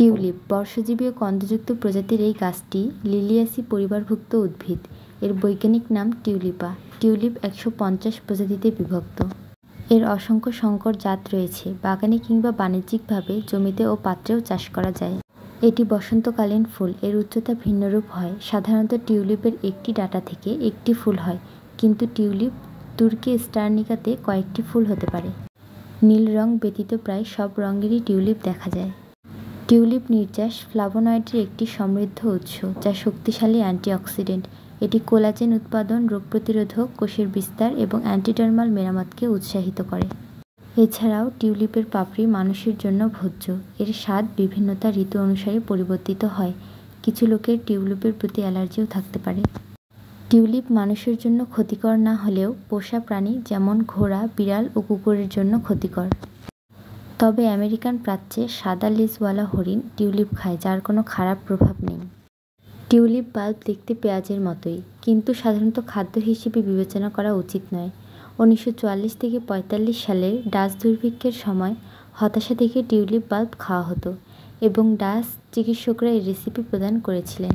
Tulip বর্ষজীবী ও কন্দেযুক্ত প্রজাতির এই গাছটি লিলিয়াসি পরিবারভুক্ত উদ্ভিদ। এর বৈজ্ঞানিক নাম টিউলিপা। টিউলিপ ১৫০ প্রজাতিতে বিভক্ত। এর অসংখ্য সংকর জাত রয়েছে। বাগানে কিংবা বাণিজ্যিকভাবে জমিতে ও পাত্রেও চাষ করা যায়। এটি বসন্তকালীন ফুল। এর উচ্চতা ভিন্নরূপ হয়। সাধারণত টিউলিপের একটি ডাঁটা থেকে একটি ফুল হয়, কিন্তু টিউলিপ তুর্কি স্টারনিকাতে কয়েকটি ফুল হতে পারে। নীল রং ব্যতীত প্রায় সব রঙেরই টিউলিপ দেখা যায়। টিউলিপ নির্যাস ফ্লাভোনয়েডের একটি সমৃদ্ধ উৎস, যা শক্তিশালী অ্যান্টিঅক্সিডেন্ট। এটি কোলাজেন উৎপাদন, রোগ প্রতিরোধক, কোষের বিস্তার এবং অ্যান্টিডার্মাল মেরামতকে উৎসাহিত করে। এছাড়াও টিউলিপের পাপড়ি মানুষের জন্য ভোজ্য। এর স্বাদ বিভিন্নতা ঋতু অনুসারে পরিবর্তিত হয়। কিছু লোকের টিউলিপের প্রতি অ্যালার্জিও থাকতে পারে। টিউলিপ মানুষের জন্য ক্ষতিকর না হলেও পোষা প্রাণী যেমন ঘোড়া, বিড়াল ও কুকুরের জন্য ক্ষতিকর। তবে আমেরিকান প্রাচ্যে সাদা লেজওয়ালা হরিণ টিউলিপ খায়, যার কোনো খারাপ প্রভাব নেই। টিউলিপ বাল্ব দেখতে পেঁয়াজের মতোই, কিন্তু সাধারণত খাদ্য হিসেবে বিবেচনা করা উচিত নয়। ১৯৪৪ থেকে ৪৫ সালের ডাচ দুর্ভিক্ষের সময় হতাশা থেকে টিউলিপ বাল্ব খাওয়া হতো এবং ডাচ চিকিৎসকরা এই রেসিপি প্রদান করেছিলেন।